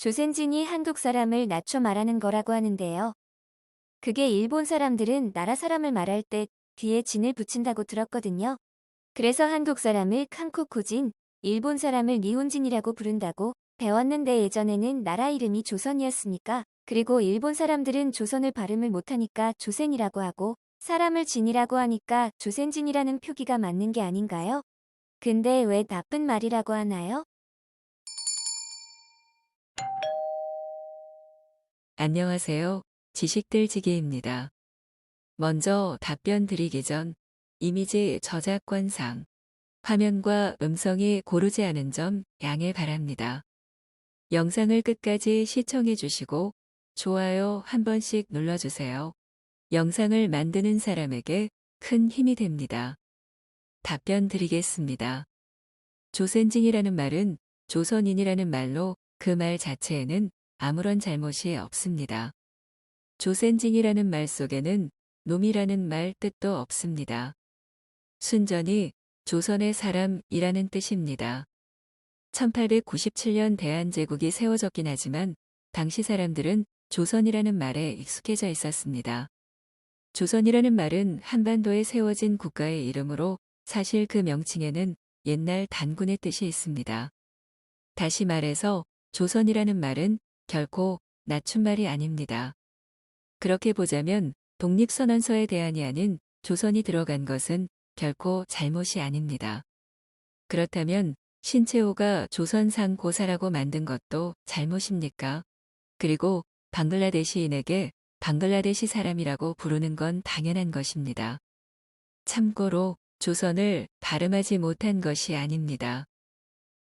조센진이 한국 사람을 낮춰 말하는 거라고 하는데요. 그게 일본 사람들은 나라 사람을 말할 때 뒤에 진을 붙인다고 들었거든요. 그래서 한국 사람을 칸코쿠진, 일본 사람을 니혼진이라고 부른다고 배웠는데 예전에는 나라 이름이 조선이었으니까, 그리고 일본 사람들은 조선을 발음을 못하니까 조센이라고 하고 사람을 진이라고 하니까 조센진이라는 표기가 맞는 게 아닌가요? 근데 왜 나쁜 말이라고 하나요? 안녕하세요. 지식들지기입니다. 먼저 답변 드리기 전 이미지 저작권상 화면과 음성이 고르지 않은 점 양해 바랍니다. 영상을 끝까지 시청해 주시고 좋아요 한 번씩 눌러주세요. 영상을 만드는 사람에게 큰 힘이 됩니다. 답변 드리겠습니다. 조센징이라는 말은 조선인이라는 말로 그 말 자체에는 아무런 잘못이 없습니다. 조센징이라는 말 속에는 놈이라는 말 뜻도 없습니다. 순전히 조선의 사람이라는 뜻입니다. 1897년 대한제국이 세워졌긴 하지만 당시 사람들은 조선이라는 말에 익숙해져 있었습니다. 조선이라는 말은 한반도에 세워진 국가의 이름으로 사실 그 명칭에는 옛날 단군의 뜻이 있습니다. 다시 말해서 조선이라는 말은 결코 낮춤말이 아닙니다. 그렇게 보자면 독립선언서에 대한이 아닌 조선이 들어간 것은 결코 잘못이 아닙니다. 그렇다면 신채호가 조선상 고사라고 만든 것도 잘못입니까? 그리고 방글라데시인에게 방글라데시 사람이라고 부르는 건 당연한 것입니다. 참고로 조선을 발음하지 못한 것이 아닙니다.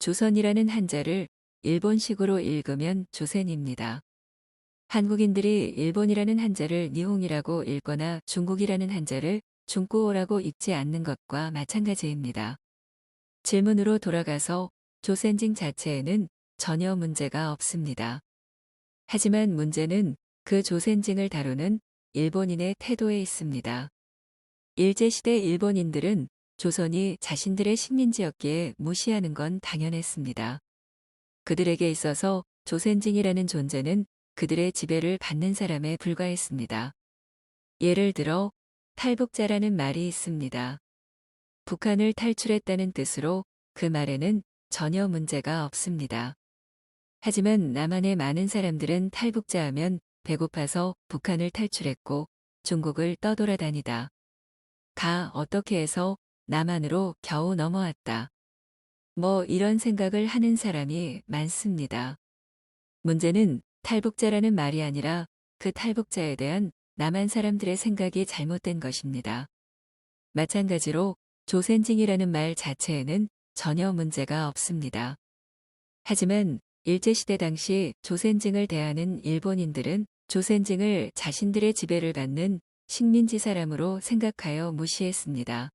조선이라는 한자를 일본식으로 읽으면 조센입니다. 한국인들이 일본이라는 한자를 니홍이라고 읽거나 중국이라는 한자를 중꾸어라고 읽지 않는 것과 마찬가지입니다. 질문으로 돌아가서 조센징 자체에는 전혀 문제가 없습니다. 하지만 문제는 그 조센징을 다루는 일본인의 태도에 있습니다. 일제시대 일본인들은 조선이 자신들의 식민지였기에 무시하는 건 당연했습니다. 그들에게 있어서 조센징이라는 존재는 그들의 지배를 받는 사람에 불과했습니다. 예를 들어 탈북자라는 말이 있습니다. 북한을 탈출했다는 뜻으로 그 말에는 전혀 문제가 없습니다. 하지만 남한의 많은 사람들은 탈북자 하면 배고파서 북한을 탈출했고 중국을 떠돌아다니다 가 어떻게 해서 남한으로 겨우 넘어왔다. 뭐 이런 생각을 하는 사람이 많습니다. 문제는 탈북자라는 말이 아니라 그 탈북자에 대한 남한 사람들의 생각이 잘못된 것입니다. 마찬가지로 조센징이라는 말 자체에는 전혀 문제가 없습니다. 하지만 일제시대 당시 조센징을 대하는 일본인들은 조센징을 자신들의 지배를 받는 식민지 사람으로 생각하여 무시했습니다.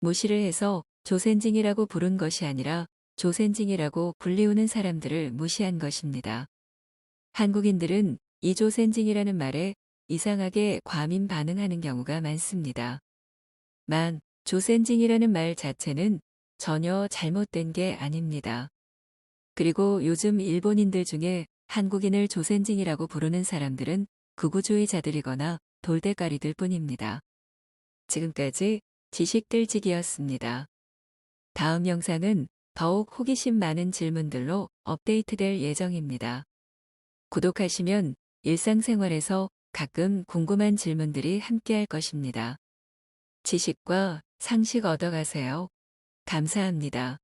무시를 해서 조센징이라고 부른 것이 아니라 조센징이라고 불리우는 사람들을 무시한 것입니다. 한국인들은 이 조센징이라는 말에 이상하게 과민 반응하는 경우가 많습니다. 조센징이라는 말 자체는 전혀 잘못된 게 아닙니다. 그리고 요즘 일본인들 중에 한국인을 조센징이라고 부르는 사람들은 극우주의자들이거나 돌대가리들 뿐입니다. 지금까지 지식들지기였습니다. 다음 영상은 더욱 호기심 많은 질문들로 업데이트될 예정입니다. 구독하시면 일상생활에서 가끔 궁금한 질문들이 함께할 것입니다. 지식과 상식 얻어가세요. 감사합니다.